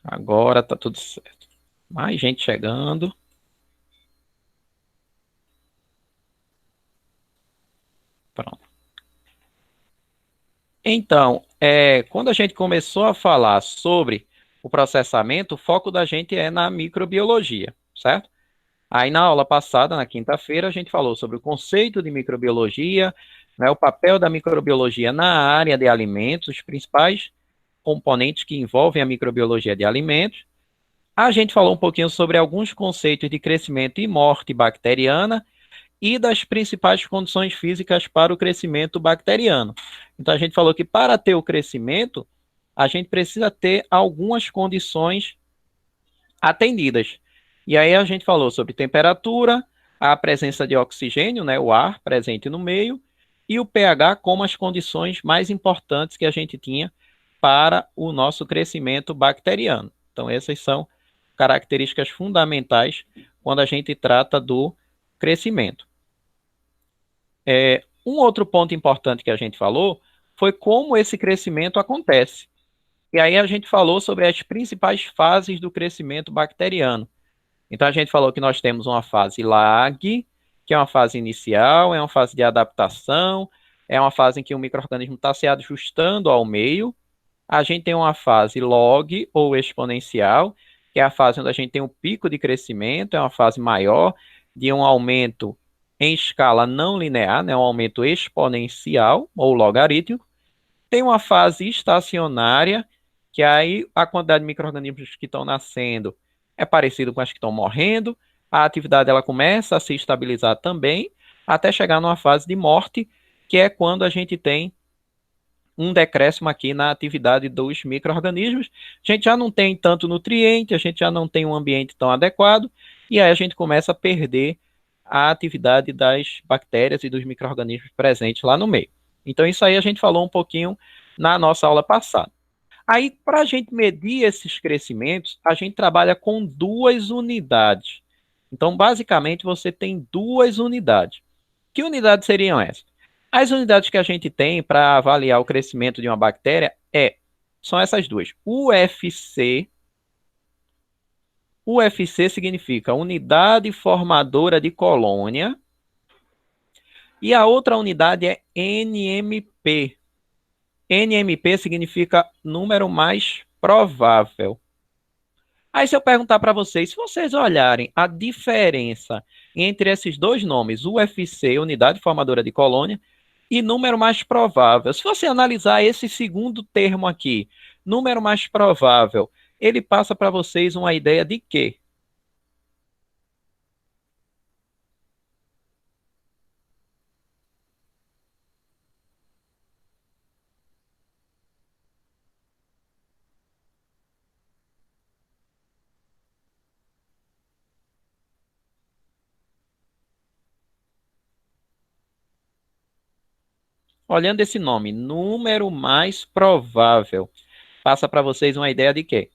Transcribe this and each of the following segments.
Agora tá tudo certo. Mais gente chegando. Pronto. Então, quando a gente começou a falar sobre o processamento, o foco da gente é na microbiologia, certo? Aí na aula passada, na quinta-feira, a gente falou sobre o conceito de microbiologia, né, o papel da microbiologia na área de alimentos, os principais componentes que envolvem a microbiologia de alimentos. A gente falou um pouquinho sobre alguns conceitos de crescimento e morte bacteriana e das principais condições físicas para o crescimento bacteriano. Então, a gente falou que para ter o crescimento, a gente precisa ter algumas condições atendidas. E aí a gente falou sobre temperatura, a presença de oxigênio, né, o ar presente no meio, e o pH como as condições mais importantes que a gente tinha para o nosso crescimento bacteriano. Então, essas são características fundamentais quando a gente trata do crescimento. Um outro ponto importante que a gente falou foi como esse crescimento acontece. E aí a gente falou sobre as principais fases do crescimento bacteriano. Então a gente falou que nós temos uma fase lag, que é uma fase inicial, é uma fase de adaptação, é uma fase em que o micro-organismo está se ajustando ao meio. A gente tem uma fase log ou exponencial, que é a fase onde a gente tem um pico de crescimento, é uma fase maior, de um aumento em escala não linear, né, um aumento exponencial ou logarítmico. Tem uma fase estacionária, que aí a quantidade de micro-organismos que estão nascendo é parecido com as que estão morrendo, a atividade ela começa a se estabilizar também, até chegar numa fase de morte, que é quando a gente tem um decréscimo aqui na atividade dos micro-organismos. A gente já não tem tanto nutriente, a gente já não tem um ambiente tão adequado, e aí a gente começa a perder a atividade das bactérias e dos micro-organismos presentes lá no meio. Então, isso aí a gente falou um pouquinho na nossa aula passada. Aí, para a gente medir esses crescimentos, a gente trabalha com duas unidades. Então, basicamente, você tem duas unidades. Que unidades seriam essas? As unidades que a gente tem para avaliar o crescimento de uma bactéria são essas duas. UFC. UFC significa unidade formadora de colônia. E a outra unidade é NMP. NMP significa número mais provável. Aí, se eu perguntar para vocês, se vocês olharem a diferença entre esses dois nomes, UFC, unidade formadora de colônia, e número mais provável, se você analisar esse segundo termo aqui, número mais provável, ele passa para vocês uma ideia de quê? Olhando esse nome, número mais provável, passa para vocês uma ideia de quê?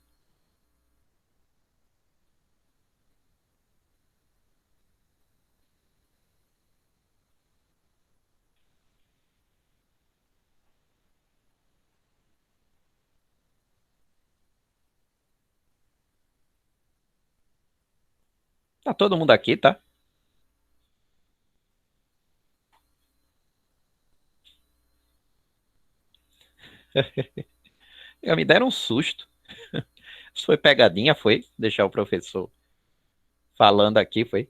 Tá todo mundo aqui, tá? Me deram um susto. Isso foi pegadinha, foi? Deixar o professor falando aqui, foi?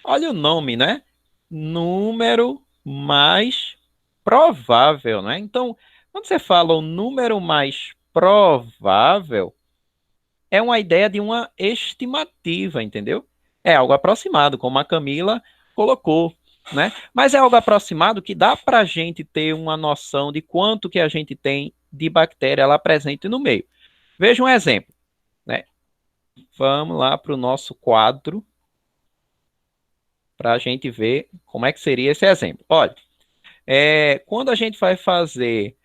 Olha o nome, né? Número mais provável, né? Então, quando você fala o número mais provável, é uma ideia de uma estimativa, entendeu? É algo aproximado, como a Camila colocou, né? Mas é algo aproximado que dá para a gente ter uma noção de quanto que a gente tem de bactéria lá presente no meio. Veja um exemplo, né? Vamos lá para o nosso quadro para a gente ver como é que seria esse exemplo. Olha, quando a gente vai fazer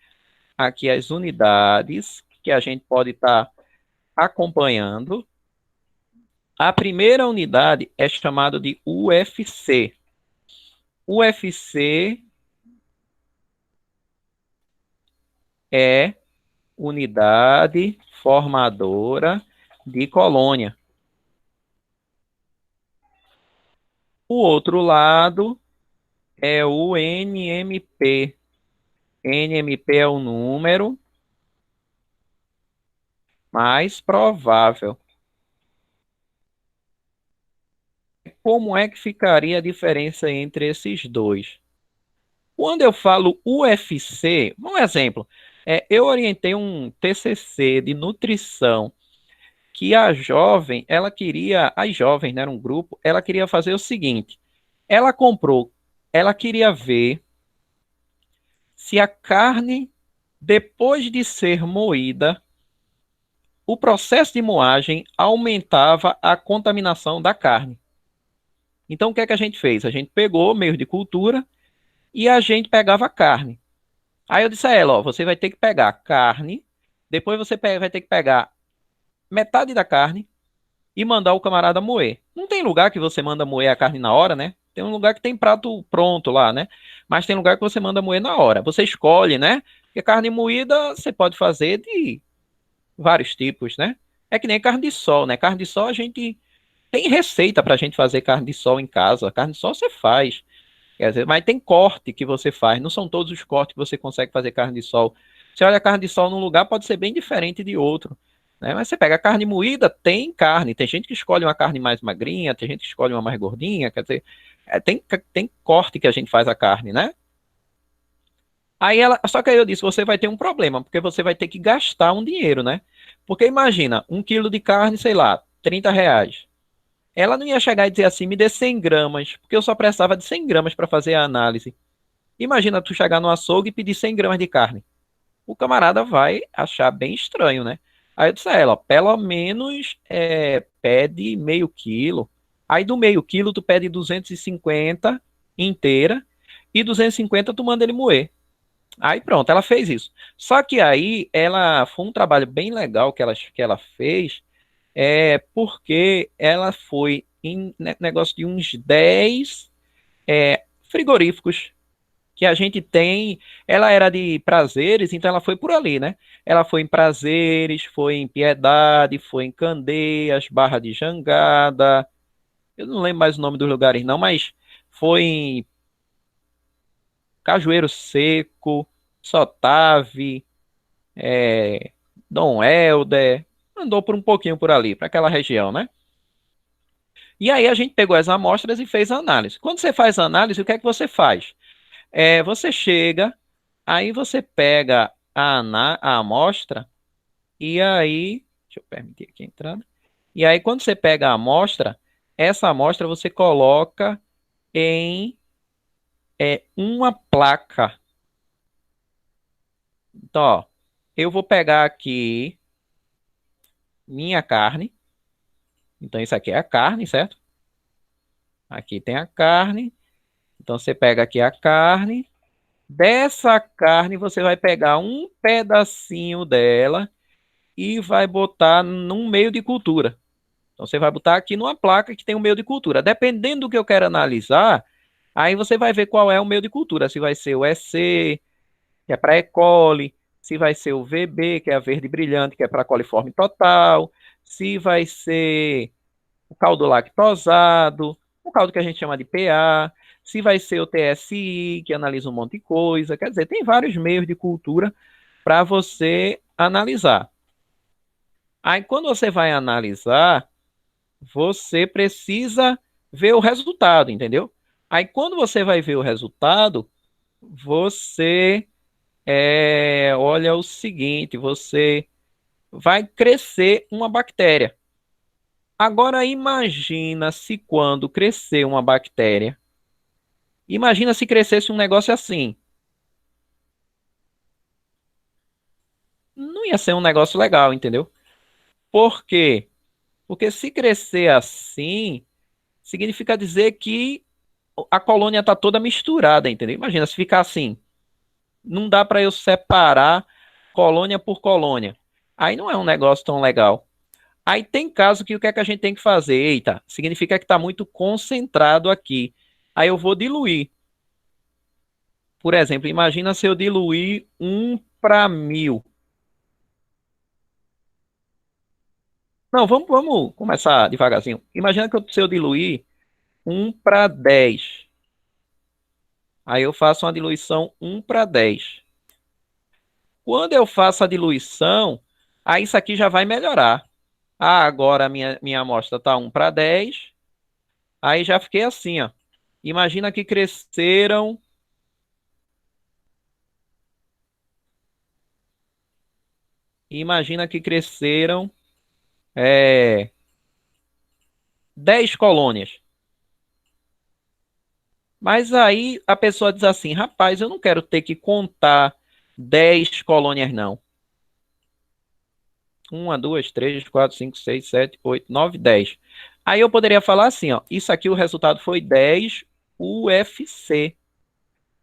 aqui as unidades que a gente pode estar acompanhando, a primeira unidade é chamada de UFC. UFC é unidade formadora de colônia. O outro lado é o NMP. NMP é o número mais provável. Como é que ficaria a diferença entre esses dois? Quando eu falo UFC, um exemplo, eu orientei um TCC de nutrição que a jovem, ela queria, as jovens, né, era um grupo, ela queria fazer o seguinte, ela comprou, ela queria ver se a carne, depois de ser moída, o processo de moagem aumentava a contaminação da carne. Então, o que é que a gente fez? A gente pegou meio de cultura e a gente pegava a carne. Aí eu disse a ela, ó, você vai ter que pegar carne, depois você vai ter que pegar metade da carne e mandar o camarada moer. Não tem lugar que você manda moer a carne na hora, né? Tem um lugar que tem prato pronto lá, né? Mas tem lugar que você manda moer na hora. Você escolhe, né? Porque carne moída você pode fazer de vários tipos, né? É que nem carne de sol, né? Carne de sol a gente tem receita pra gente fazer carne de sol em casa. Carne de sol você faz. Quer dizer, mas tem corte que você faz. Não são todos os cortes que você consegue fazer carne de sol. Você olha a carne de sol num lugar, pode ser bem diferente de outro. Né? Mas você pega a carne moída, tem carne. Tem gente que escolhe uma carne mais magrinha, tem gente que escolhe uma mais gordinha. Quer dizer, tem corte que a gente faz a carne, né? Aí ela, só que aí eu disse, você vai ter um problema, porque você vai ter que gastar um dinheiro, né? Porque imagina, 1 quilo de carne, sei lá, R$ 30. Ela não ia chegar e dizer assim, me dê 100 gramas, porque eu só precisava de 100 gramas para fazer a análise. Imagina tu chegar no açougue e pedir 100 gramas de carne. O camarada vai achar bem estranho, né? Aí eu disse a ela, ó, pelo menos pede meio quilo. Aí do meio quilo tu pede 250 inteira e 250 tu manda ele moer. Aí pronto, ela fez isso. Só que aí ela foi um trabalho bem legal que ela fez, porque ela foi em negócio de uns 10 frigoríficos que a gente tem. Ela era de Prazeres, então ela foi por ali, né? Ela foi em Prazeres, foi em Piedade, foi em Candeias, Barra de Jangada. Eu não lembro mais o nome dos lugares, não, mas foi em Cajueiro Seco, Sotave, Dom Helder. Andou por um pouquinho por ali, para aquela região, né? E aí a gente pegou as amostras e fez a análise. Quando você faz a análise, o que é que você faz? Você chega, aí você pega a amostra, e aí, deixa eu permitir aqui a entrada. E aí, quando você pega a amostra, essa amostra você coloca em uma placa. Então, ó, eu vou pegar aqui minha carne. Então, isso aqui é a carne, certo? Aqui tem a carne. Então, você pega aqui a carne. Dessa carne, você vai pegar um pedacinho dela e vai botar num meio de cultura. Então, você vai botar aqui numa placa que tem um meio de cultura. Dependendo do que eu quero analisar, aí você vai ver qual é o meio de cultura. Se vai ser o EC, que é para E. coli, se vai ser o VB, que é a verde brilhante, que é para coliforme total, se vai ser o caldo lactosado, o caldo que a gente chama de PA, se vai ser o TSI, que analisa um monte de coisa. Quer dizer, tem vários meios de cultura para você analisar. Aí, quando você vai analisar, você precisa ver o resultado, entendeu? Aí, quando você vai ver o resultado, você olha o seguinte: você vai crescer uma bactéria. Agora, imagina se quando crescer uma bactéria, imagina se crescesse um negócio assim. Não ia ser um negócio legal, entendeu? Por quê? Porque se crescer assim, significa dizer que a colônia está toda misturada, entendeu? Imagina se ficar assim. Não dá para eu separar colônia por colônia. Aí não é um negócio tão legal. Aí tem caso que o que é que a gente tem que fazer? Eita, significa que está muito concentrado aqui. Aí eu vou diluir. Por exemplo, imagina se eu diluir 1 para 1000. Não, vamos começar devagarzinho. Imagina que se eu diluir 1 para 10. Aí eu faço uma diluição 1 para 10. Quando eu faço a diluição, aí isso aqui já vai melhorar. Ah, agora a minha amostra está 1 para 10. Aí já fiquei assim, ó. Imagina que cresceram. Imagina que cresceram é, 10 colônias. Mas aí a pessoa diz assim, rapaz, eu não quero ter que contar 10 colônias, não. Uma, duas, três, quatro, cinco, seis, sete, oito, nove, 10. Aí eu poderia falar assim, ó, isso aqui o resultado foi 10 UFC,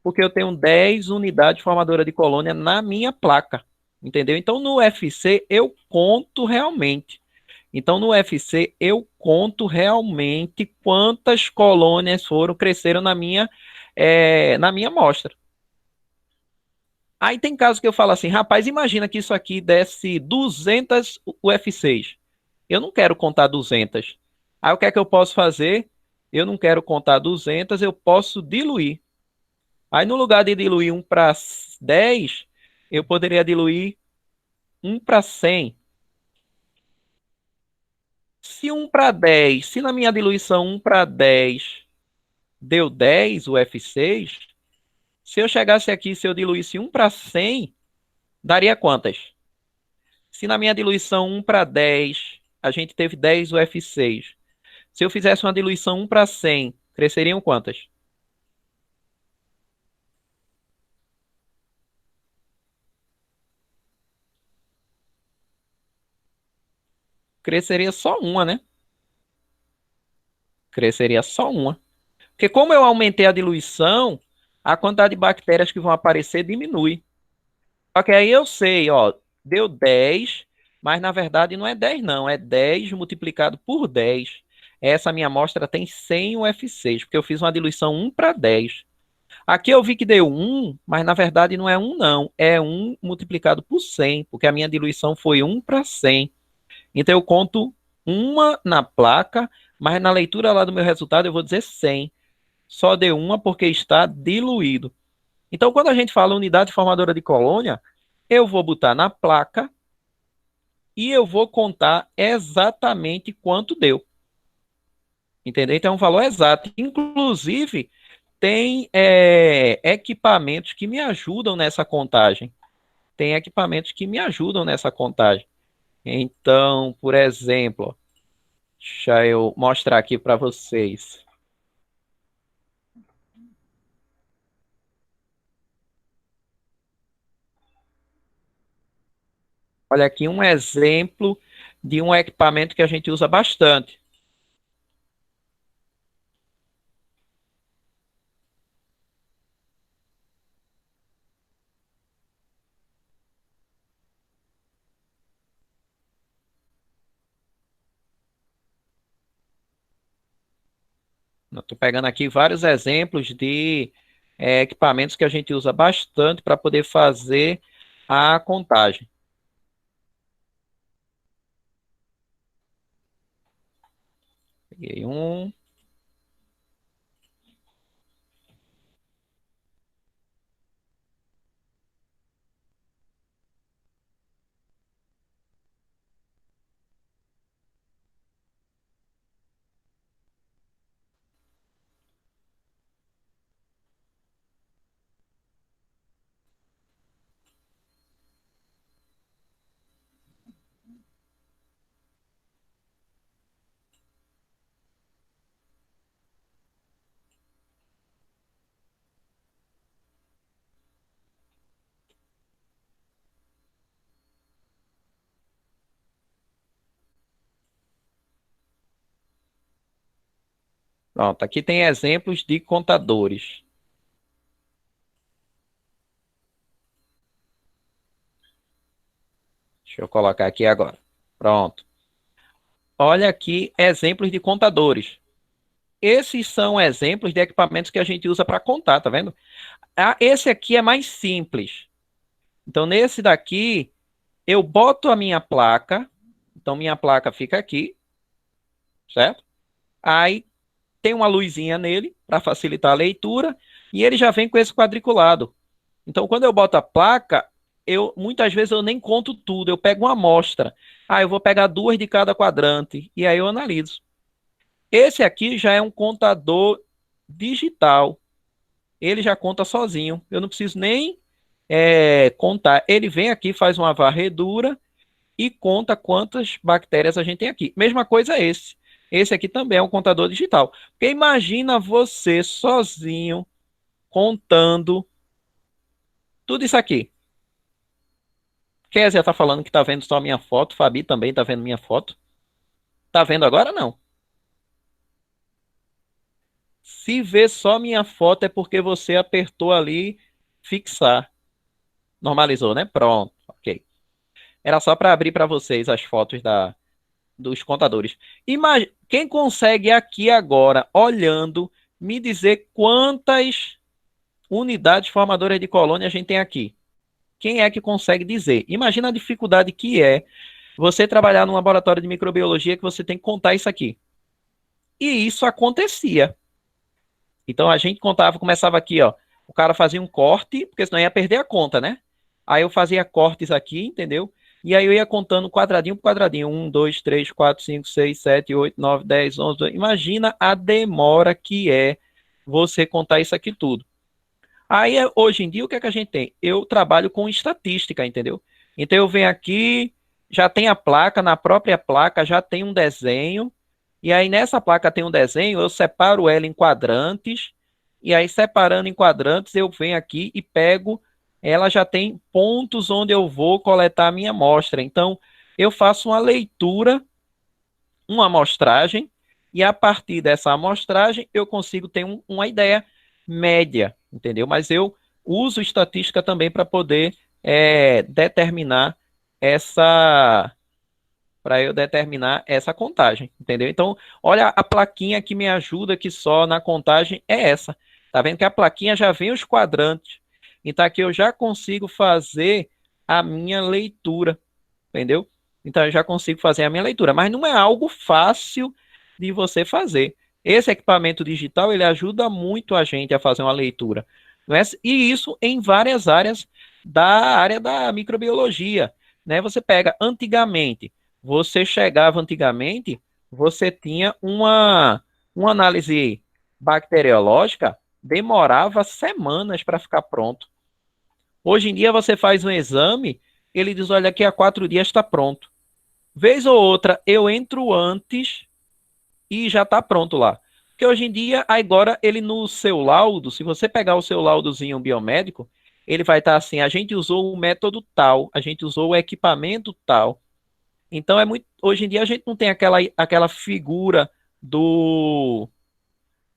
porque eu tenho 10 unidades formadoras de colônia na minha placa, entendeu? Então no UFC eu conto realmente. Então no UFC eu conto realmente quantas colônias foram cresceram na minha amostra. Aí tem casos que eu falo assim, rapaz, imagina que isso aqui desse 200 UFCs. Eu não quero contar 200. Aí o que é que eu posso fazer? Eu não quero contar 200, eu posso diluir. Aí no lugar de diluir 1 para 10, eu poderia diluir 1 para 100. Se 1 para 10, se na minha diluição 1 para 10 deu 10 UFCs, se eu chegasse aqui, se eu diluísse 1 para 100, daria quantas? Se na minha diluição 1 para 10, a gente teve 10 UF6. Se eu fizesse uma diluição 1 para 100, cresceriam quantas? Cresceria só uma, né? Cresceria só uma. Porque como eu aumentei a diluição, a quantidade de bactérias que vão aparecer diminui. Só que aí eu sei, ó, deu 10, mas na verdade não é 10 não, é 10 multiplicado por 10. Essa minha amostra tem 100 UF6, porque eu fiz uma diluição 1 para 10. Aqui eu vi que deu 1, mas na verdade não é 1 não, é 1 multiplicado por 100, porque a minha diluição foi 1 para 100. Então eu conto uma na placa, mas na leitura lá do meu resultado eu vou dizer 100. Só deu uma porque está diluído. Então quando a gente fala unidade formadora de colônia, eu vou botar na placa e eu vou contar exatamente quanto deu. Entendeu? Então é um valor exato. Inclusive, tem equipamentos que me ajudam nessa contagem. Tem equipamentos que me ajudam nessa contagem. Então, por exemplo, deixa eu mostrar aqui para vocês. Olha aqui um exemplo de um equipamento que a gente usa bastante. Estou pegando aqui vários exemplos de equipamentos que a gente usa bastante para poder fazer a contagem. Peguei um. Pronto, aqui tem exemplos de contadores. Deixa eu colocar aqui agora. Pronto. Olha aqui exemplos de contadores. Esses são exemplos de equipamentos que a gente usa para contar, tá vendo? Ah, esse aqui é mais simples. Então, nesse daqui, eu boto a minha placa Então, minha placa fica aqui, certo? Aí tem uma luzinha nele para facilitar a leitura e ele já vem com esse quadriculado. Então, quando eu boto a placa, eu muitas vezes eu nem conto tudo, eu pego uma amostra. Ah, eu vou pegar duas de cada quadrante e aí eu analiso. Esse aqui já é um contador digital. Ele já conta sozinho. Eu não preciso nem contar. Ele vem aqui, faz uma varredura e conta quantas bactérias a gente tem aqui. Mesma coisa esse. Esse aqui também é um contador digital. Porque imagina você sozinho contando tudo isso aqui. Kézia tá falando que tá vendo só minha foto. Fabi também tá vendo minha foto. Tá vendo agora? Não. Se vê só minha foto é porque você apertou ali fixar. Normalizou, né? Pronto. Ok. Era só para abrir para vocês as fotos dos contadores. Quem consegue aqui agora, olhando, me dizer quantas unidades formadoras de colônia a gente tem aqui? Quem é que consegue dizer? Imagina a dificuldade que é você trabalhar num laboratório de microbiologia que você tem que contar isso aqui. E isso acontecia. Então a gente contava, começava aqui, ó. O cara fazia um corte, porque senão ia perder a conta, né? Aí eu fazia cortes aqui, entendeu? E aí eu ia contando quadradinho por quadradinho. 1, 2, 3, 4, 5, 6, 7, 8, 9, 10, 11, 12. Imagina a demora que é você contar isso aqui tudo. Aí, hoje em dia, o que é que a gente tem? Eu trabalho com estatística, entendeu? Então eu venho aqui, já tem a placa, na própria placa já tem um desenho, e aí nessa placa tem um desenho, eu separo ela em quadrantes, e aí separando em quadrantes, eu venho aqui e pego, ela já tem pontos onde eu vou coletar a minha amostra. Então, eu faço uma leitura, uma amostragem, e a partir dessa amostragem eu consigo ter uma ideia média, entendeu? Mas eu uso estatística também para poder determinar essa para eu determinar essa contagem, entendeu? Então, olha a plaquinha que me ajuda aqui só na contagem é essa. Tá vendo que a plaquinha já vem os quadrantes. Então aqui eu já consigo fazer a minha leitura, entendeu? Então eu já consigo fazer a minha leitura, mas não é algo fácil de você fazer. Esse equipamento digital, ele ajuda muito a gente a fazer uma leitura, não é? E isso em várias áreas da área da microbiologia, né? Você pega antigamente, você chegava antigamente, você tinha uma análise bacteriológica, demorava semanas para ficar pronto. Hoje em dia você faz um exame, ele diz, olha, daqui a 4 dias está pronto. Vez ou outra, eu entro antes e já está pronto lá. Porque hoje em dia, agora, ele no seu laudo, se você pegar o seu laudozinho biomédico, ele vai estar assim, a gente usou o método tal, a gente usou o equipamento tal. Então, hoje em dia, a gente não tem aquela figura do...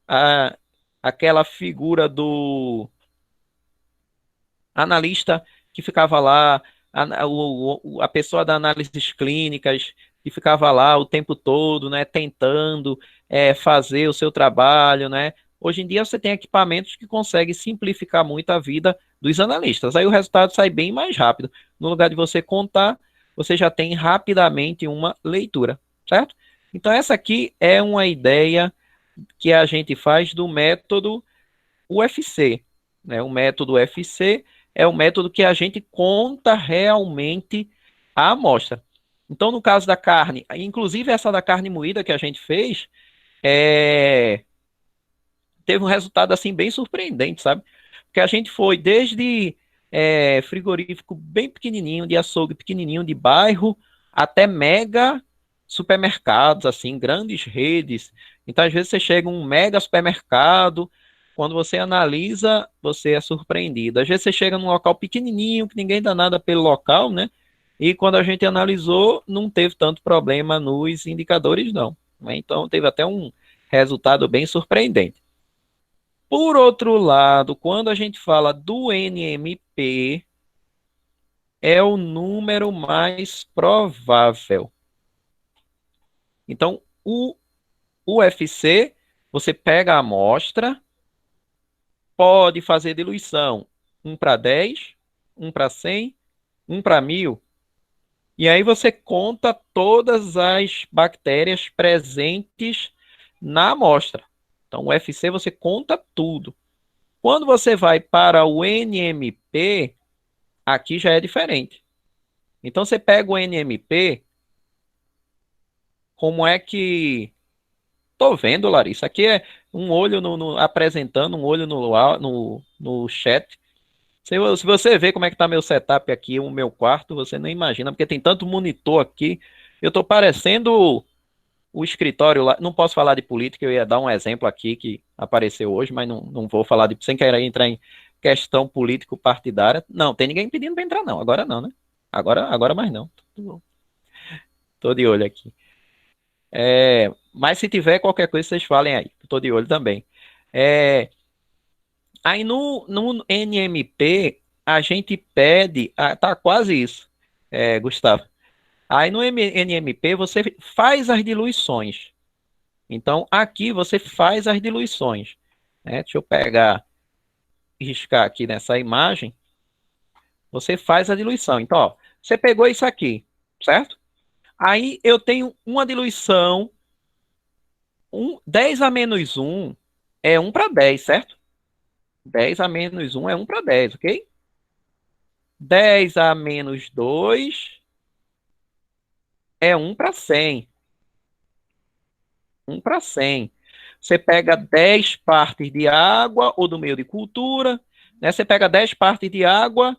A, aquela figura do analista que ficava lá, a pessoa da análises clínicas que ficava lá o tempo todo, né, tentando fazer o seu trabalho, né? Hoje em dia você tem equipamentos que conseguem simplificar muito a vida dos analistas. Aí o resultado sai bem mais rápido. No lugar de você contar, você já tem rapidamente uma leitura, certo? Então essa aqui é uma ideia que a gente faz do método UFC, né? O método UFC é o método que a gente conta realmente a amostra. Então, no caso da carne, inclusive essa da carne moída que a gente fez, é, teve um resultado assim bem surpreendente, sabe? Porque a gente foi desde frigorífico bem pequenininho, de açougue pequenininho, de bairro, até mega supermercados, assim, grandes redes. Então, às vezes você chega em um mega supermercado, quando você analisa, você é surpreendido. Às vezes você chega num local pequenininho, que ninguém dá nada pelo local, né? E quando a gente analisou, não teve tanto problema nos indicadores, não, né? Então, teve até um resultado bem surpreendente. Por outro lado, quando a gente fala do NMP, é o número mais provável. Então, o UFC, você pega a amostra, pode fazer diluição 1 para 10, 1 para 100, 1 para 1000. E aí você conta todas as bactérias presentes na amostra. Então, o UFC você conta tudo. Quando você vai para o NMP, aqui já é diferente. Então, você pega o NMP, como é que... Tô vendo, Larissa. Aqui é um olho apresentando, um olho no chat. Se você ver como é que tá meu setup aqui, o meu quarto, você não imagina, porque tem tanto monitor aqui. Eu tô parecendo o escritório lá. Não posso falar de política, eu ia dar um exemplo aqui que apareceu hoje, mas não vou falar sem querer entrar em questão político-partidária. Não, tem ninguém pedindo para entrar, não. Agora não, né? Agora mais não. Tô de olho aqui. Mas se tiver qualquer coisa, vocês falem aí. Tô de olho também. É, aí no NMP, a gente pede. Tá quase isso, Gustavo. Aí no NMP, você faz as diluições. Então, aqui você faz as diluições, né? Deixa eu pegar e riscar aqui nessa imagem. Você faz a diluição. Então, ó, você pegou isso aqui, certo? Aí eu tenho uma diluição, 10 a menos um é 1 para 10, certo? 10 a menos um é 1 para 10, ok? 10 a menos 2 é 1 para 100. 1 para 100. Você pega 10 partes de água ou do meio de cultura, né? Você pega 10 partes de água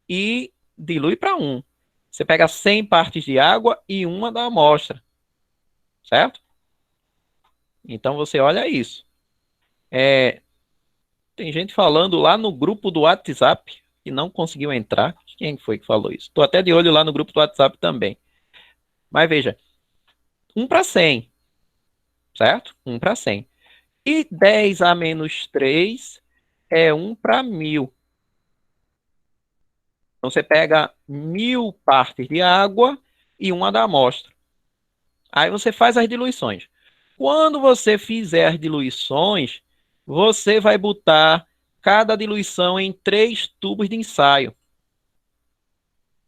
e dilui para 1. Você pega 100 partes de água e uma da amostra, certo? Então você olha isso. É, tem gente falando lá no grupo do WhatsApp que não conseguiu entrar. Quem foi que falou isso? Estou até de olho lá no grupo do WhatsApp também. Mas veja, 1 para 100, certo? 1 para 100. E 10 a menos 3 é 1 para 1000. Então você pega 1000 partes de água e uma da amostra. Aí você faz as diluições. Quando você fizer as diluições, você vai botar cada diluição em 3 tubos de ensaio.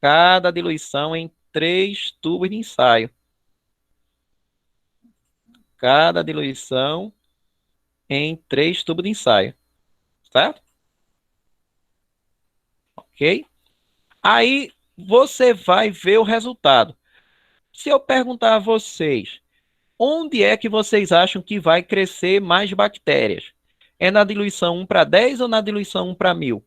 Cada diluição em 3 tubos de ensaio. Cada diluição em 3 tubos de ensaio. Certo? Ok? Aí você vai ver o resultado. Se eu perguntar a vocês, onde é que vocês acham que vai crescer mais bactérias? É na diluição 1 para 10 ou na diluição 1 para 1000?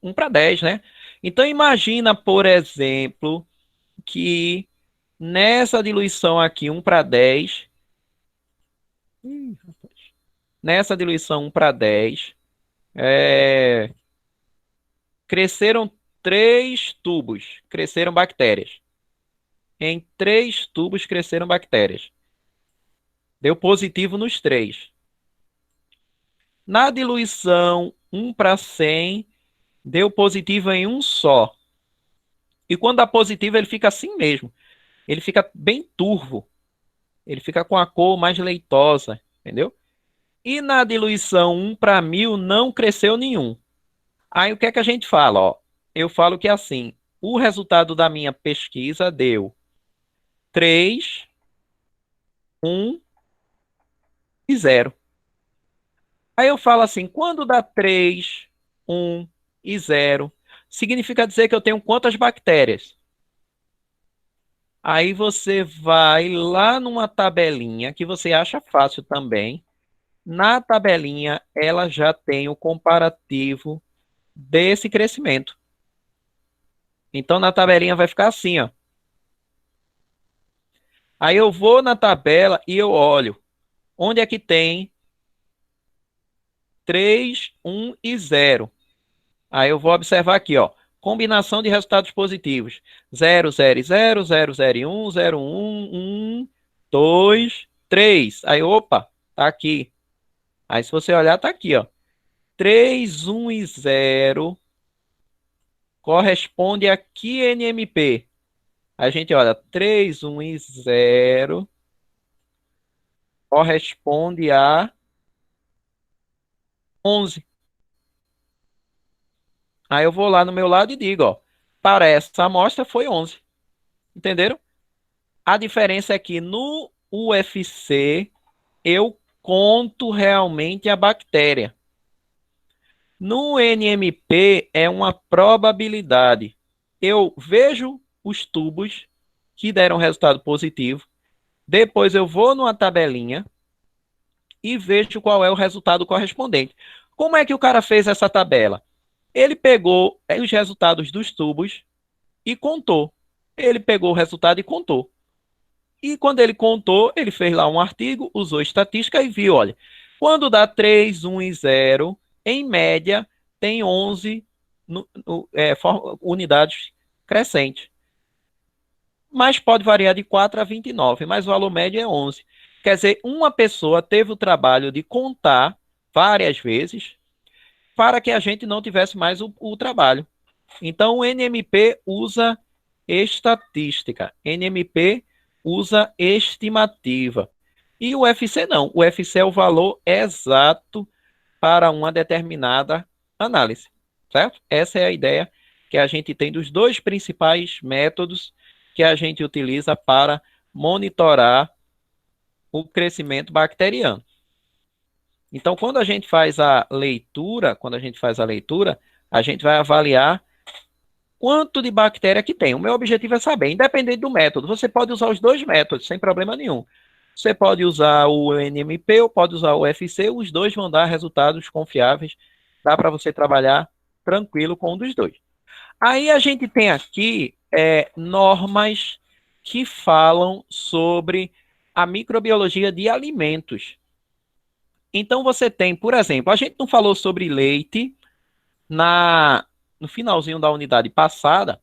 1 para 10, né? Então imagina, por exemplo, que nessa diluição aqui, 1 para 10, nessa diluição 1 para 10, é, cresceram 3 tubos, cresceram bactérias. Em 3 tubos cresceram bactérias. Deu positivo nos 3. Na diluição 1 para 100, deu positivo em um só. E quando dá positivo, ele fica assim mesmo. Ele fica bem turvo. Ele fica com a cor mais leitosa, entendeu? E na diluição 1 para 1000 não cresceu nenhum. Aí o que é que a gente fala? Ó, eu falo que assim, o resultado da minha pesquisa deu 3, 1 e 0. Aí eu falo assim, quando dá 3, 1 e 0, significa dizer que eu tenho quantas bactérias? Aí você vai lá numa tabelinha que você acha fácil também. Na tabelinha, ela já tem o comparativo desse crescimento. Então, na tabelinha vai ficar assim, ó. Aí eu vou na tabela e eu olho onde é que tem 3, 1 e 0. Aí eu vou observar aqui, ó. Combinação de resultados positivos. 0, 0 0, 0, 0 e 1, 0, 1, 1, 2, 3. Aí, opa, tá aqui. Aí, se você olhar, tá aqui, ó. 3, 1 e 0 corresponde a que NMP? A gente olha 3, 1 e 0 corresponde a 11. Aí eu vou lá no meu lado e digo, ó, para essa amostra foi 11. Entenderam? A diferença é que no UFC eu conto realmente a bactéria. No NMP é uma probabilidade. Eu vejo os tubos que deram resultado positivo, depois eu vou numa tabelinha e vejo qual é o resultado correspondente. Como é que o cara fez essa tabela? Ele pegou os resultados dos tubos e contou. Ele pegou o resultado e contou. E quando ele contou, ele fez lá um artigo, usou estatística e viu, olha, quando dá 3, 1 e 0, em média, tem 11 unidades crescentes. Mas pode variar de 4 a 29, mas o valor médio é 11. Quer dizer, uma pessoa teve o trabalho de contar várias vezes para que a gente não tivesse mais o trabalho. Então, o NMP usa estatística, NMP usa estimativa. E o UFC não. O UFC é o valor exato para uma determinada análise, certo? Essa é a ideia que a gente tem dos dois principais métodos que a gente utiliza para monitorar o crescimento bacteriano. Então, quando a gente faz a leitura, a gente vai avaliar quanto de bactéria que tem. O meu objetivo é saber, independente do método. Você pode usar os dois métodos, sem problema nenhum. Você pode usar o NMP ou pode usar o UFC, os dois vão dar resultados confiáveis. Dá para você trabalhar tranquilo com um dos dois. Aí a gente tem aqui normas que falam sobre a microbiologia de alimentos. Então você tem, por exemplo, a gente não falou sobre leite no finalzinho da unidade passada.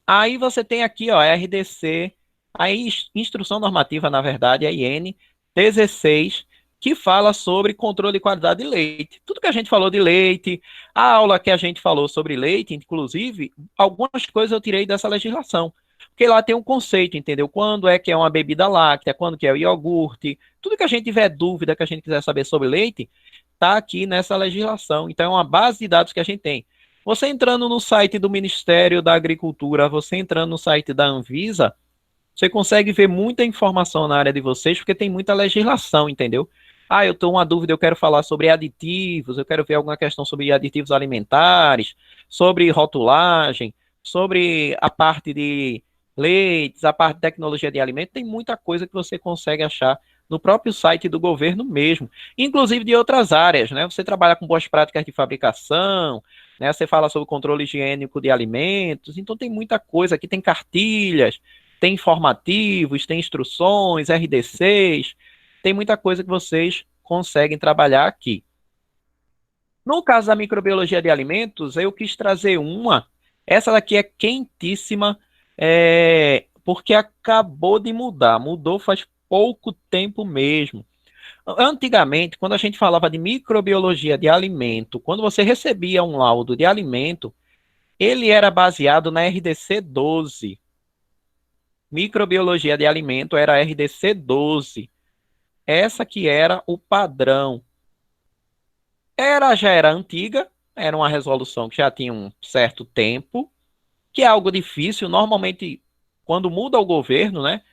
Aí você tem aqui, ó, RDC, a Instrução Normativa, na verdade, a IN 16, que fala sobre controle de qualidade de leite. Tudo que a gente falou de leite, a aula que a gente falou sobre leite, inclusive, algumas coisas eu tirei dessa legislação. Porque lá tem um conceito, entendeu? Quando é que é uma bebida láctea, quando que é o iogurte, tudo que a gente tiver dúvida, que a gente quiser saber sobre leite, está aqui nessa legislação. Então é uma base de dados que a gente tem. Você entrando no site do Ministério da Agricultura, você entrando no site da Anvisa, você consegue ver muita informação na área de vocês, porque tem muita legislação, entendeu? Ah, eu estou uma dúvida, eu quero falar sobre aditivos, eu quero ver alguma questão sobre aditivos alimentares, sobre rotulagem, sobre a parte de leites, a parte de tecnologia de alimento, tem muita coisa que você consegue achar no próprio site do governo mesmo, inclusive de outras áreas, né? Você trabalha com boas práticas de fabricação, né? Você fala sobre controle higiênico de alimentos, então tem muita coisa aqui, tem cartilhas, tem informativos, tem instruções, RDCs, tem muita coisa que vocês conseguem trabalhar aqui. No caso da microbiologia de alimentos, eu quis trazer essa daqui é quentíssima, porque acabou de mudar, mudou faz pouco tempo mesmo. Antigamente, quando a gente falava de microbiologia de alimento, quando você recebia um laudo de alimento, ele era baseado na RDC 12. Microbiologia de alimento era RDC 12. Essa que era o padrão. Já era antiga, era uma resolução que já tinha um certo tempo, que é algo difícil. Normalmente, quando muda o governo, né?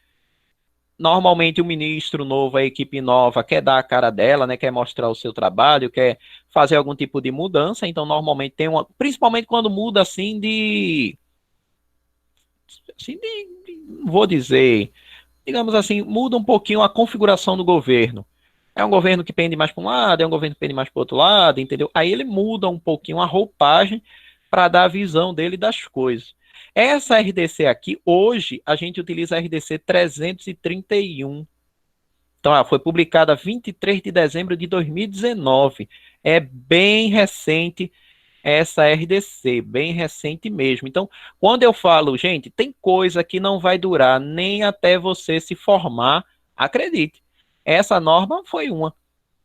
Normalmente o ministro novo, a equipe nova, quer dar a cara dela, né? Quer mostrar o seu trabalho, quer fazer algum tipo de mudança. Então, normalmente tem principalmente quando muda não vou dizer, digamos assim, muda um pouquinho a configuração do governo. É um governo que pende mais para um lado, é um governo que pende mais para o outro lado, entendeu? Aí ele muda um pouquinho a roupagem para dar a visão dele das coisas. Essa RDC aqui, hoje, a gente utiliza a RDC 331. Então, ela foi publicada 23 de dezembro de 2019. É bem recente essa RDC, bem recente mesmo. Então, quando eu falo, gente, tem coisa que não vai durar nem até você se formar, acredite. Essa norma foi uma.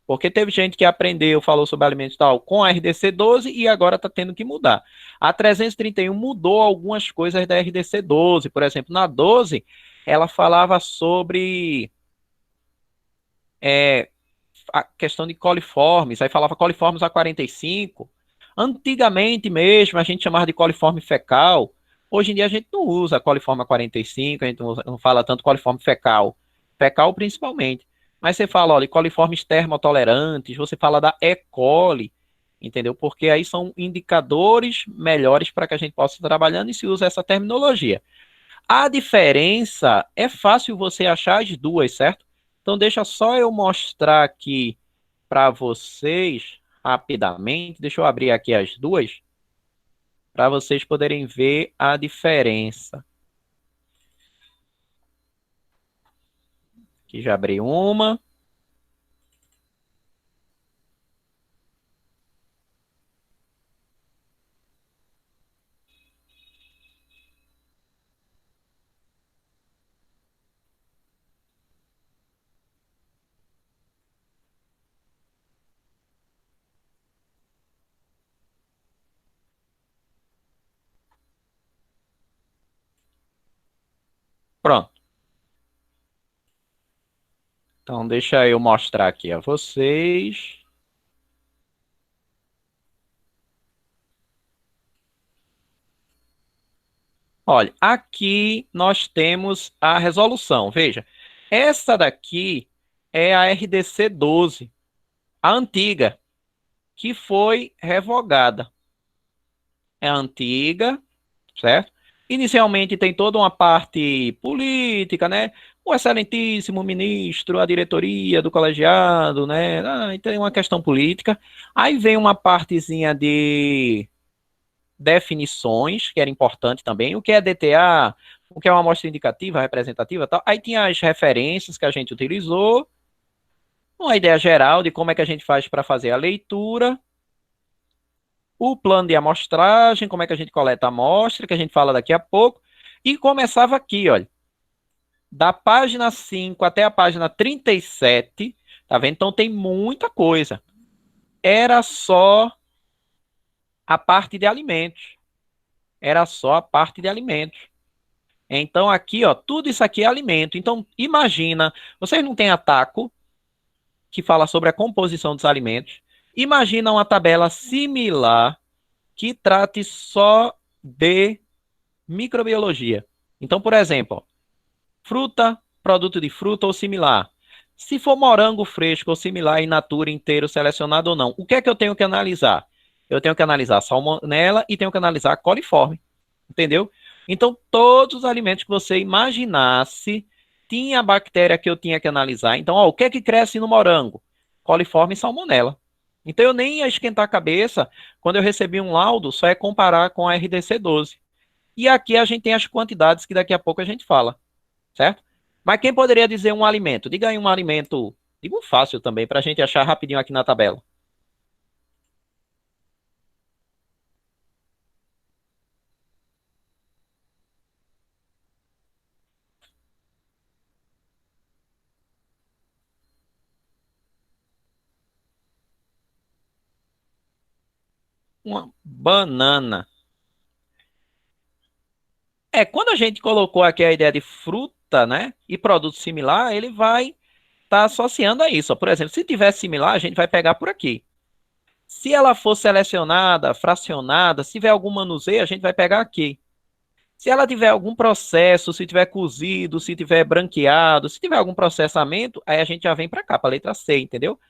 Porque teve gente que aprendeu, falou sobre alimentos e tal com a RDC 12 e agora está tendo que mudar. A 331 mudou algumas coisas da RDC 12. Por exemplo, na 12, ela falava sobre é, a questão de coliformes, aí falava coliformes A45. Antigamente mesmo, a gente chamava de coliforme fecal. Hoje em dia a gente não usa coliforme A45, a gente não fala tanto coliforme fecal. Fecal principalmente. Mas você fala, olha, coliformes termotolerantes, você fala da E. coli, entendeu? Porque aí são indicadores melhores para que a gente possa estar trabalhando e se usa essa terminologia. A diferença é fácil você achar as duas, certo? Então deixa só eu mostrar aqui para vocês rapidamente. Deixa eu abrir aqui as duas para vocês poderem ver a diferença. Aqui já abri uma. Pronto. Então deixa eu mostrar aqui a vocês. Olha, aqui nós temos a resolução. Veja, essa daqui é a RDC 12, a antiga, que foi revogada. É a antiga, certo? Inicialmente tem toda uma parte política, né? O excelentíssimo ministro, a diretoria do colegiado, né? Ah, tem uma questão política. Aí vem uma partezinha de definições, que era importante também. O que é DTA? O que é uma amostra indicativa, representativa, tal. Aí tinha as referências que a gente utilizou, uma ideia geral de como é que a gente faz para fazer a leitura, o plano de amostragem, como é que a gente coleta a amostra, que a gente fala daqui a pouco, e começava aqui, olha, da página 5 até a página 37, tá vendo? Então tem muita coisa. Era só a parte de alimentos. Era só a parte de alimentos. Então aqui, ó, tudo isso aqui é alimento. Então imagina, vocês não têm a TACO, que fala sobre a composição dos alimentos. Imagina uma tabela similar que trate só de microbiologia. Então, por exemplo, ó, fruta, produto de fruta ou similar. Se for morango fresco ou similar in natura inteiro selecionado ou não, o que é que eu tenho que analisar? Eu tenho que analisar a salmonela e tenho que analisar a coliforme, entendeu? Então, todos os alimentos que você imaginasse tinha a bactéria que eu tinha que analisar. Então, ó, o que é que cresce no morango? Coliforme e salmonela. Então, eu nem ia esquentar a cabeça quando eu recebi um laudo, só é comparar com a RDC 12. E aqui a gente tem as quantidades que daqui a pouco a gente fala, certo? Mas quem poderia dizer um alimento? Diga aí um alimento, diga um fácil também, para a gente achar rapidinho aqui na tabela. Uma banana. É, quando a gente colocou aqui a ideia de fruta, né, e produto similar, ele vai estar associando a isso. Ó. Por exemplo, se tiver similar, a gente vai pegar por aqui. Se ela for selecionada, fracionada, se tiver algum manuseio, a gente vai pegar aqui. Se ela tiver algum processo, se tiver cozido, se tiver branqueado, se tiver algum processamento, aí a gente já vem para cá, para a letra C, entendeu?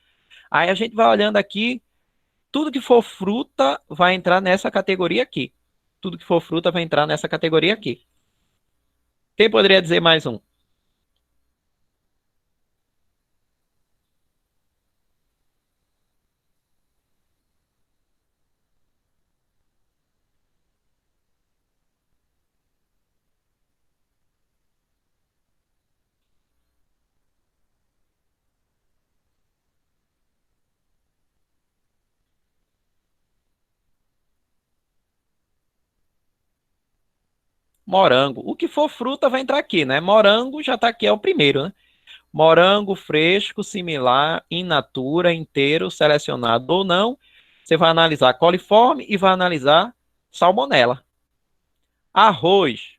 Aí a gente vai olhando aqui, tudo que for fruta vai entrar nessa categoria aqui. Tudo que for fruta vai entrar nessa categoria aqui. Quem poderia dizer mais um? Morango. O que for fruta vai entrar aqui, né? Morango já está aqui, é o primeiro, né? Morango fresco, similar, in natura, inteiro, selecionado ou não. Você vai analisar coliforme e vai analisar salmonela. Arroz.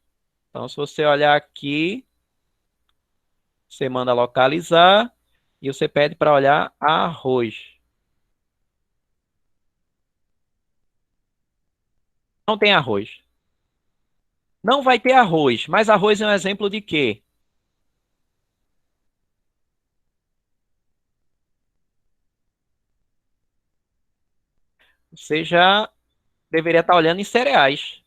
Então, se você olhar aqui, você manda localizar e você pede para olhar arroz. Não tem arroz. Não vai ter arroz, mas arroz é um exemplo de quê? Você já deveria estar olhando em cereais.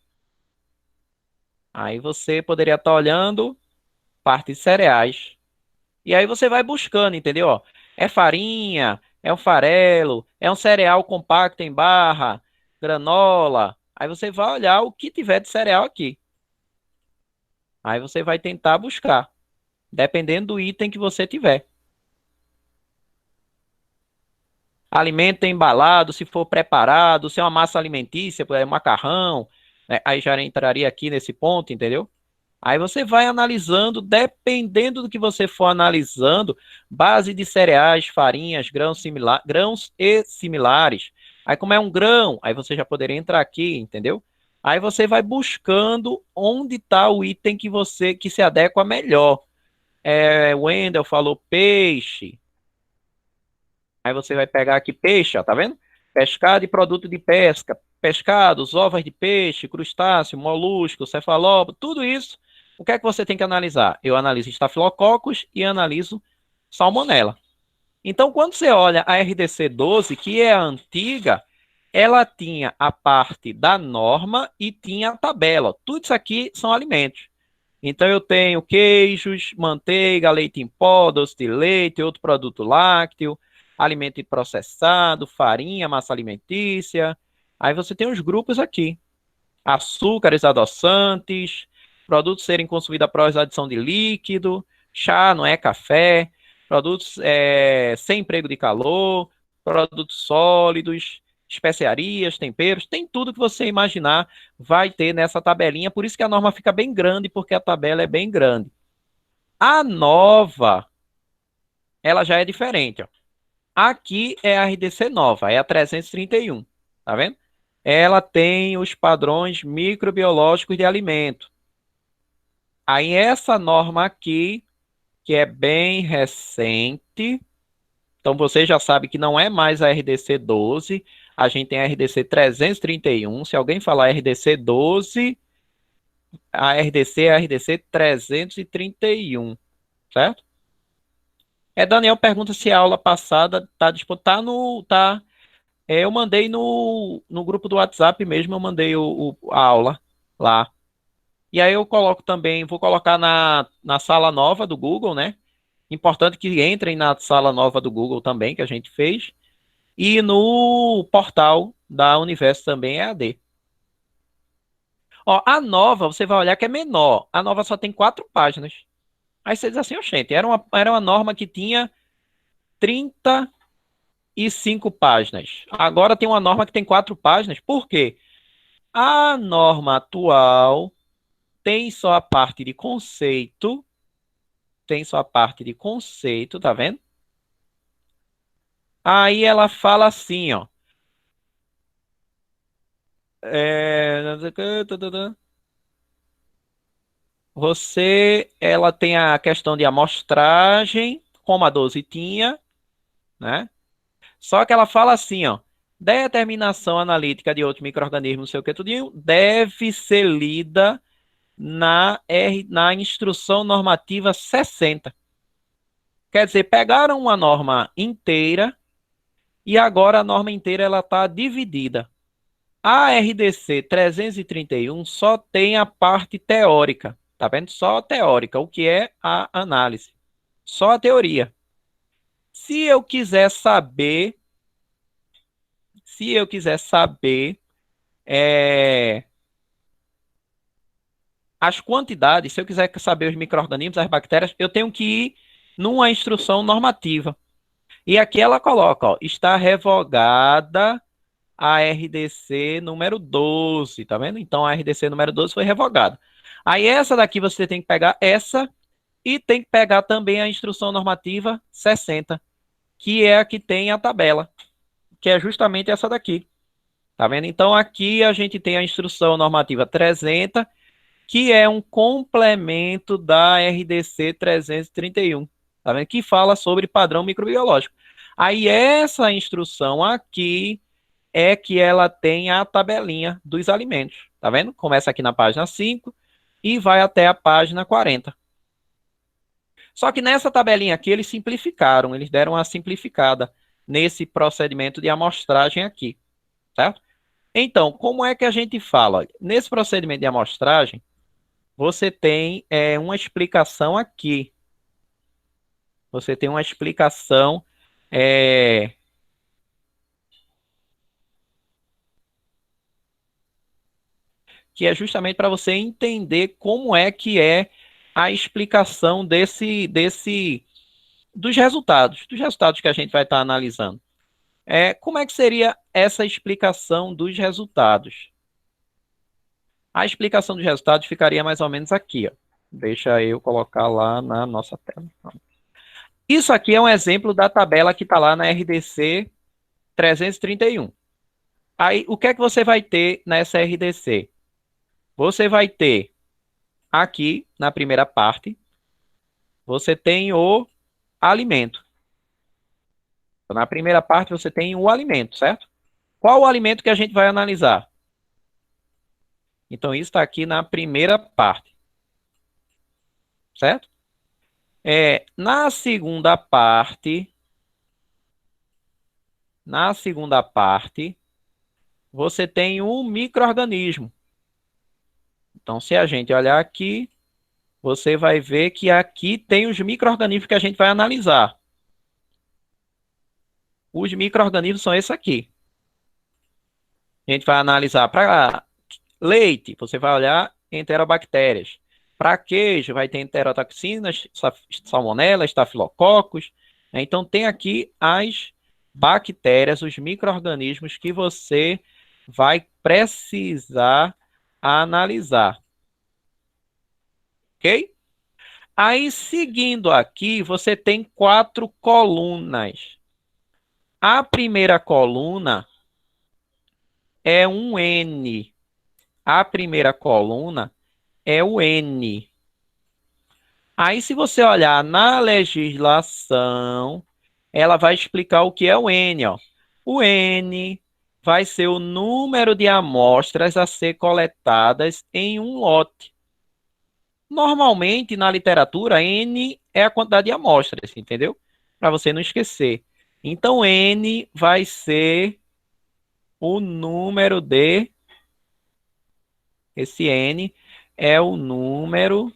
Aí você poderia estar olhando parte de cereais. E aí você vai buscando, entendeu? Ó, é farinha, é um farelo, é um cereal compacto em barra, granola. Aí você vai olhar o que tiver de cereal aqui. Aí você vai tentar buscar, dependendo do item que você tiver. Alimento embalado, se for preparado, se é uma massa alimentícia, é macarrão, né? Aí já entraria aqui nesse ponto, entendeu? Aí você vai analisando, dependendo do que você for analisando, base de cereais, farinhas, grãos e similares. Aí, como é um grão, aí você já poderia entrar aqui, entendeu? Aí você vai buscando onde está o item que se adequa melhor. O Wendel falou peixe. Aí você vai pegar aqui peixe, ó, tá vendo? Pescado e produto de pesca. Pescados, ovos de peixe, crustáceo, molusco, cefalópodo, tudo isso. O que é que você tem que analisar? Eu analiso estafilococcus e analiso salmonela. Então, quando você olha a RDC 12, que é a antiga, ela tinha a parte da norma e tinha a tabela. Tudo isso aqui são alimentos. Então, eu tenho queijos, manteiga, leite em pó, doce de leite, outro produto lácteo, alimento processado, farinha, massa alimentícia. Aí você tem os grupos aqui: açúcares, adoçantes, produtos serem consumidos após a adição de líquido, chá, não é café, produtos sem emprego de calor, produtos sólidos, especiarias, temperos, tem tudo que você imaginar vai ter nessa tabelinha, por isso que a norma fica bem grande, porque a tabela é bem grande. A nova, ela já é diferente, ó. Aqui é a RDC nova, é a 331, tá vendo? Ela tem os padrões microbiológicos de alimento. Aí essa norma aqui, que é bem recente, então você já sabe que não é mais a RDC 12, a gente tem a RDC 331. Se alguém falar RDC 12, a RDC é a RDC 331, certo? Daniel pergunta se a aula passada tá disponível. Tá no. Tá, eu mandei no grupo do WhatsApp mesmo, eu mandei a aula lá. E aí eu coloco também, vou colocar na sala nova do Google, né? Importante que entrem na sala nova do Google também, que a gente fez. E no portal da Universo também é AD. Ó, a nova, você vai olhar que é menor. A nova só tem 4 páginas. Aí você diz assim, oxente, era uma norma que tinha 35 páginas. Agora tem uma norma que tem 4 páginas. Por quê? A norma atual tem só a parte de conceito, tá vendo? Aí ela fala assim, ó. É, ela tem a questão de amostragem, como a 12 tinha, né? Só que ela fala assim, ó. Determinação analítica de outros micro-organismos, não sei o que, tudinho, deve ser lida na instrução normativa 60. Quer dizer, pegaram uma norma inteira e agora a norma inteira ela está dividida. A RDC 331 só tem a parte teórica, tá vendo? Só a teórica, o que é a análise. Só a teoria. Se eu quiser saber, se eu quiser saber é, as quantidades, se eu quiser saber os micro-organismos, as bactérias, eu tenho que ir numa instrução normativa. E aqui ela coloca, ó, está revogada a RDC número 12, tá vendo? Então a RDC número 12 foi revogada. Aí essa daqui você tem que pegar essa E tem que pegar também a instrução normativa 60, que é a que tem a tabela, que é justamente essa daqui. Tá vendo? Então, aqui a gente tem a instrução normativa 300, que é um complemento da RDC 331, tá vendo? Que fala sobre padrão microbiológico. Aí, essa instrução aqui é que ela tem a tabelinha dos alimentos, tá vendo? Começa aqui na página 5 e vai até a página 40. Só que nessa tabelinha aqui eles simplificaram, eles deram uma simplificada nesse procedimento de amostragem aqui, certo? Então, como é que a gente fala? Nesse procedimento de amostragem, você tem uma explicação aqui. Você tem uma explicação que é justamente para você entender como é que é a explicação dos resultados que a gente vai estar analisando. Como é que seria essa explicação dos resultados? A explicação dos resultados ficaria mais ou menos aqui, ó. Deixa eu colocar lá na nossa tela. Isso aqui é um exemplo da tabela que está lá na RDC 331. Aí, o que é que você vai ter nessa RDC? Você vai ter aqui, na primeira parte, você tem o alimento. Na primeira parte, você tem o alimento, certo? Qual o alimento que a gente vai analisar? Então, isso está aqui na primeira parte, certo? Na segunda parte, você tem um micro-organismo. Então, se a gente olhar aqui, você vai ver que aqui tem os micro-organismos que a gente vai analisar. Os micro-organismos são esses aqui. A gente vai analisar para leite, você vai olhar enterobactérias. Para queijo, vai ter enterotoxinas, salmonela, estafilococos. Então, tem aqui as bactérias, os micro-organismos que você vai precisar analisar. Ok? Aí, seguindo aqui, você tem 4 colunas. A primeira coluna é um N. A primeira coluna é o N. Aí, se você olhar na legislação, ela vai explicar o que é o N, ó. O N vai ser o número de amostras a ser coletadas em um lote. Normalmente, na literatura, N é a quantidade de amostras, entendeu? Para você não esquecer. Então, N vai ser o número de... Esse N é o número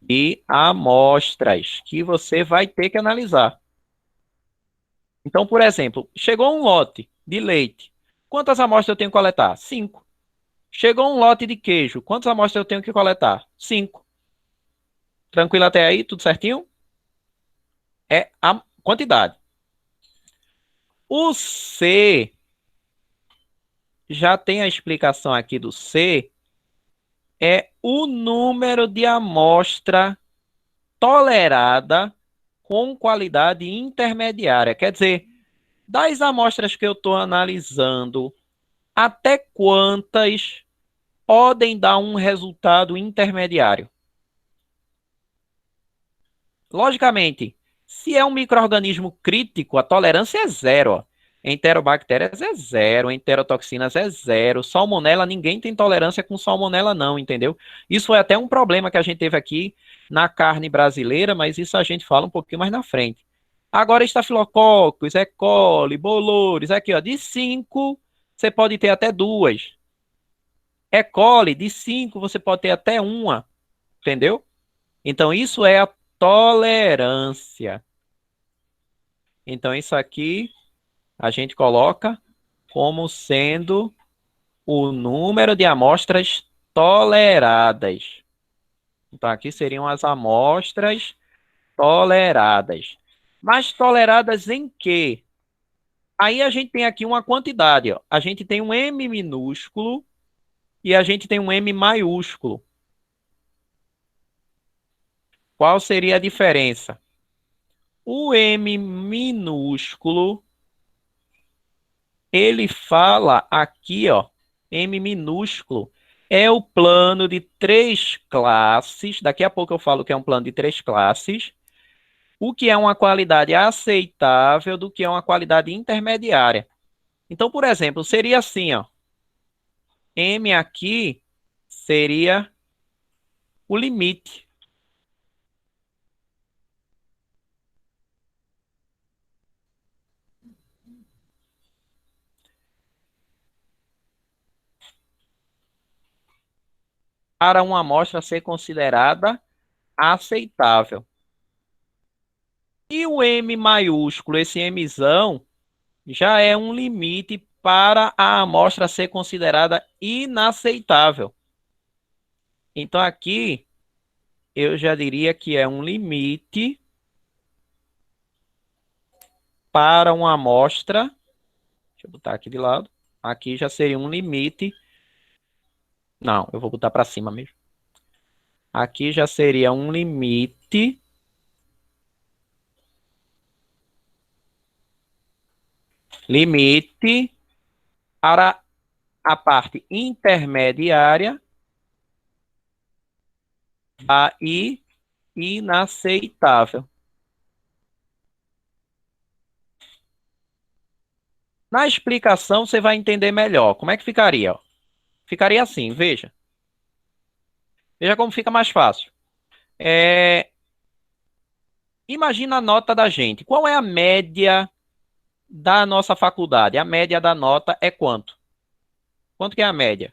de amostras que você vai ter que analisar. Então, por exemplo, chegou um lote de leite. Quantas amostras eu tenho que coletar? 5. Chegou um lote de queijo. Quantas amostras eu tenho que coletar? 5. Tranquilo até aí? Tudo certinho? É a quantidade. O C, já tem a explicação aqui do C, é o número de amostra tolerada com qualidade intermediária. Quer dizer, das amostras que eu estou analisando, até quantas podem dar um resultado intermediário? Logicamente, se é um micro-organismo crítico, a tolerância é zero. Ó. Enterobactérias é zero, enterotoxinas é zero, salmonela, ninguém tem tolerância com salmonela não, entendeu? Isso foi até um problema que a gente teve aqui na carne brasileira, mas isso a gente fala um pouquinho mais na frente. Agora, estafilococos, E. coli, bolores, aqui ó, de 5, você pode ter até 2. E. coli, de 5, você pode ter até uma, entendeu? Então, isso é a tolerância. Então, isso aqui a gente coloca como sendo o número de amostras toleradas. Então, aqui seriam as amostras toleradas. Mas toleradas em quê? Aí a gente tem aqui uma quantidade. Ó. A gente tem um M minúsculo e a gente tem um M maiúsculo. Qual seria a diferença? O M minúsculo, ele fala aqui, ó, M minúsculo é o plano de três classes. Daqui a pouco eu falo que é um plano de três classes. O que é uma qualidade aceitável do que é uma qualidade intermediária. Então, por exemplo, seria assim, ó. M aqui seria o limite. Para uma amostra ser considerada aceitável. E o M maiúsculo, esse Mzão, já é um limite para a amostra ser considerada inaceitável. Então aqui eu já diria que é um limite para uma amostra. Deixa eu botar aqui de lado. Aqui já seria um limite. Não, eu vou botar para cima mesmo. Aqui já seria um limite para a parte intermediária da inaceitável. Na explicação você vai entender melhor. Como é que ficaria? Ó? Ficaria assim, veja. Veja como fica mais fácil. Imagina a nota da gente. Qual é a média da nossa faculdade? A média da nota é quanto? Quanto que é a média?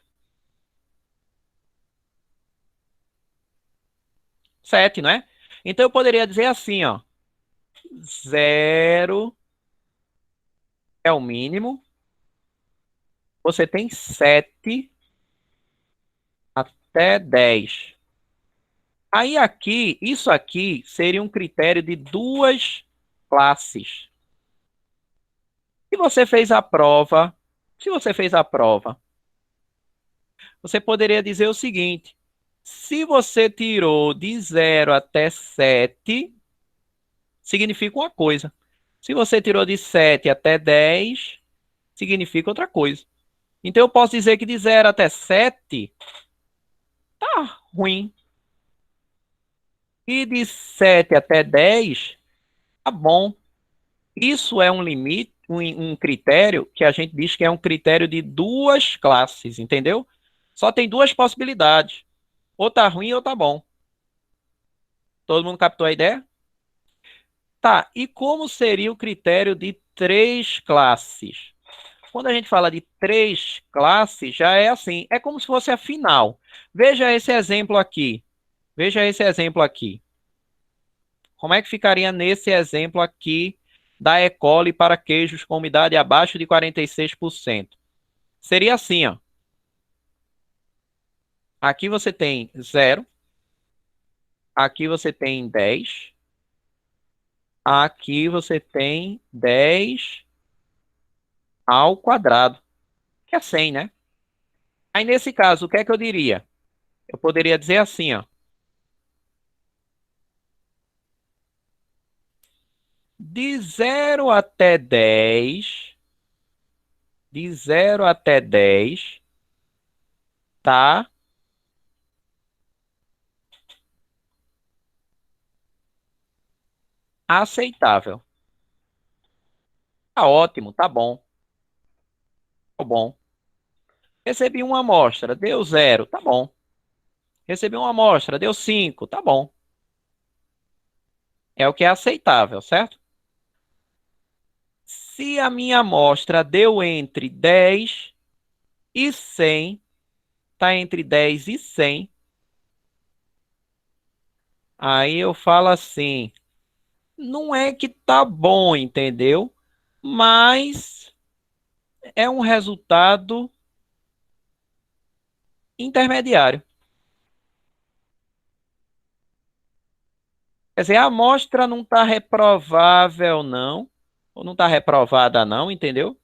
7, não é? Então eu poderia dizer assim, ó. 0 é o mínimo. Você tem 7 até 10. Aí aqui, isso aqui seria um critério de duas classes. Se você fez a prova, se você fez a prova, você poderia dizer o seguinte: se você tirou de 0 até 7, significa uma coisa. Se você tirou de 7 até 10, significa outra coisa. Então eu posso dizer que de 0 até 7 tá ruim. E de 7 até 10 tá bom. Isso é um limite, um critério que a gente diz que é um critério de duas classes, entendeu? Só tem duas possibilidades. Ou tá ruim ou tá bom. Todo mundo captou a ideia? Tá, e como seria o critério de três classes? Quando a gente fala de três classes, já é assim, é como se fosse a final. Veja esse exemplo aqui. Veja esse exemplo aqui. Como é que ficaria nesse exemplo aqui da E. coli para queijos com umidade abaixo de 46%? Seria assim, ó. Aqui você tem 0, aqui você tem 10, aqui você tem 10 ao quadrado, que é 100, né? Aí, nesse caso, o que é que eu diria? Eu poderia dizer assim, ó. De 0 até 10, de 0 até 10, tá aceitável. Tá ótimo, tá bom, tá bom. Recebi uma amostra, deu 0, tá bom. Recebi uma amostra, deu 5, tá bom. É o que é aceitável, certo? Se a minha amostra deu entre 10 e 100, tá entre 10 e 100, aí eu falo assim, não é que tá bom, entendeu? Mas é um resultado intermediário. Quer dizer, a amostra não está reprovável, não, ou não está reprovada, não, entendeu?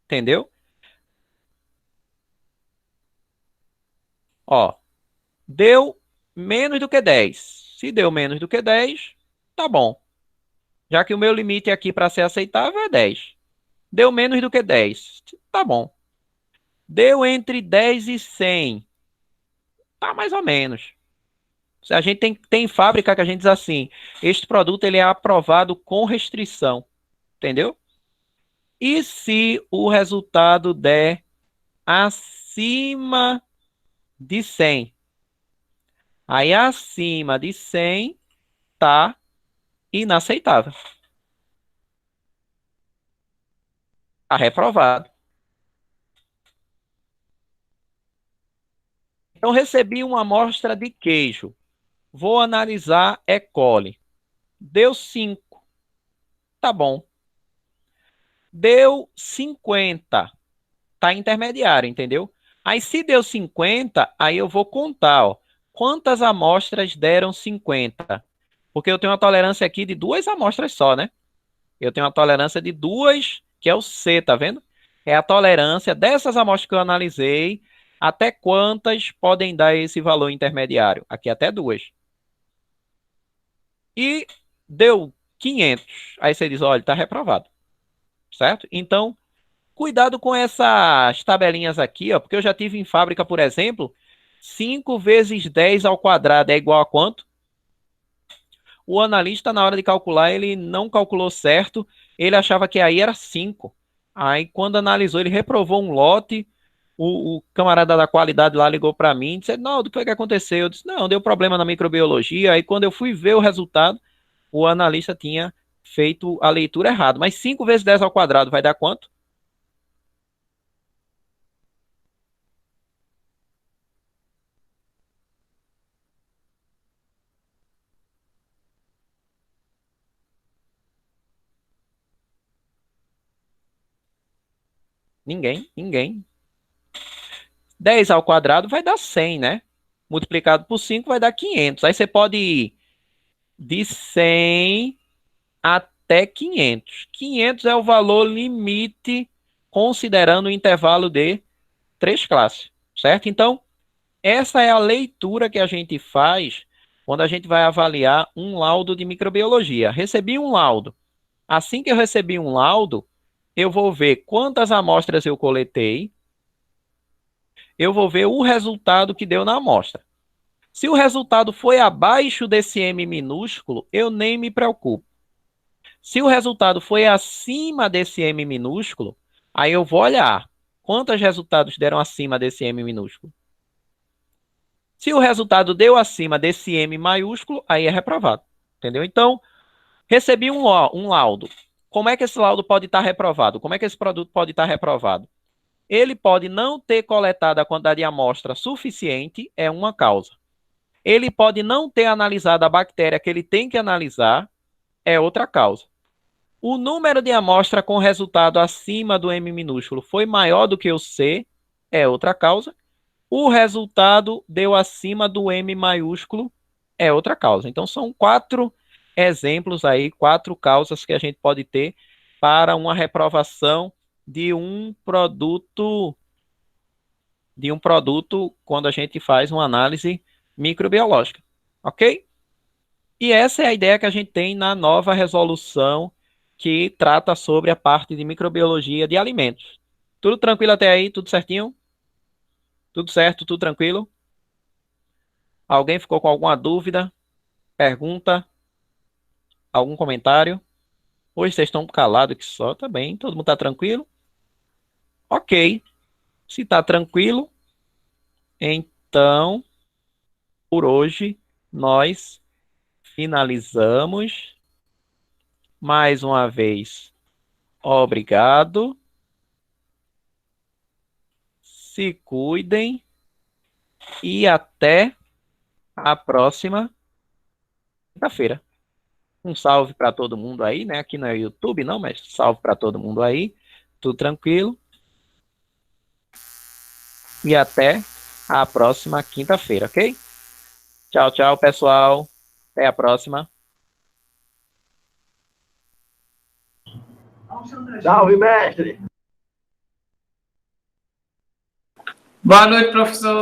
Entendeu? Ó, deu menos do que 10. Se deu menos do que 10, tá bom. Já que o meu limite aqui para ser aceitável é 10. Deu menos do que 10, tá bom. Deu entre 10 e 100, tá mais ou menos. A gente tem fábrica que a gente diz assim, este produto ele é aprovado com restrição, entendeu? E se o resultado der acima de 100? Aí acima de 100 tá inaceitável, tá reprovado. Então recebi uma amostra de queijo, vou analisar E. coli. Deu 5, tá bom. Deu 50, tá intermediário, entendeu? Aí se deu 50, aí eu vou contar, ó, quantas amostras deram 50? Porque eu tenho uma tolerância aqui de 2 amostras só, né? Eu tenho uma tolerância de 2, que é o C, tá vendo? É a tolerância dessas amostras que eu analisei, até quantas podem dar esse valor intermediário? Aqui até 2. E deu 500. Aí você diz, olha, tá reprovado, certo? Então, cuidado com essas tabelinhas aqui, ó, porque eu já tive em fábrica, por exemplo, 5 vezes 10 ao quadrado é igual a quanto? O analista, na hora de calcular, ele não calculou certo, ele achava que aí era 5. Aí, quando analisou, ele reprovou um lote, o camarada da qualidade lá ligou para mim e disse, não, o que foi que aconteceu? Eu disse, não, deu problema na microbiologia. Aí, quando eu fui ver o resultado, o analista tinha feito a leitura errada. Mas 5 vezes 10 ao quadrado vai dar quanto? Ninguém, ninguém. 10 ao quadrado vai dar 100, né? Multiplicado por 5 vai dar 500. Aí você pode ir de 100 até 500. 500 é o valor limite, considerando o intervalo de 3 classes, certo? Então, essa é a leitura que a gente faz quando a gente vai avaliar um laudo de microbiologia. Recebi um laudo. Assim que eu recebi um laudo, eu vou ver quantas amostras eu coletei, eu vou ver o resultado que deu na amostra. Se o resultado foi abaixo desse M minúsculo, eu nem me preocupo. Se o resultado foi acima desse M minúsculo, aí eu vou olhar quantos resultados deram acima desse M minúsculo. Se o resultado deu acima desse M maiúsculo, aí é reprovado. Entendeu? Então, recebi um laudo. Como é que esse laudo pode estar reprovado? Como é que esse produto pode estar reprovado? Ele pode não ter coletado a quantidade de amostra suficiente, é uma causa. Ele pode não ter analisado a bactéria que ele tem que analisar, é outra causa. O número de amostra com resultado acima do M minúsculo foi maior do que o C, é outra causa. O resultado deu acima do M maiúsculo, é outra causa. Então, são 4 exemplos aí, 4 causas que a gente pode ter para uma reprovação de um produto quando a gente faz uma análise microbiológica, ok? E essa é a ideia que a gente tem na nova resolução que trata sobre a parte de microbiologia de alimentos. Tudo tranquilo até aí? Tudo certinho? Tudo certo? Tudo tranquilo? Alguém ficou com alguma dúvida? Pergunta? Algum comentário? Hoje vocês estão calados que só, tá bem? Todo mundo tá tranquilo? Ok. Se tá tranquilo, então por hoje nós finalizamos. Mais uma vez, obrigado. Se cuidem e até a próxima quinta-feira. Um salve para todo mundo aí, né? Aqui no YouTube não, mas salve para todo mundo aí. Tudo tranquilo. E até a próxima quinta-feira, ok? Tchau, tchau, pessoal. Até a próxima. Salve, mestre! Boa noite, professor.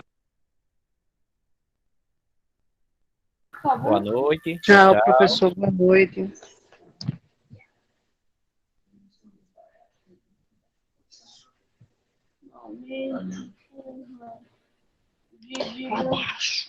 Boa noite. Tchau, Tchau. professor. Boa noite. Abaixo.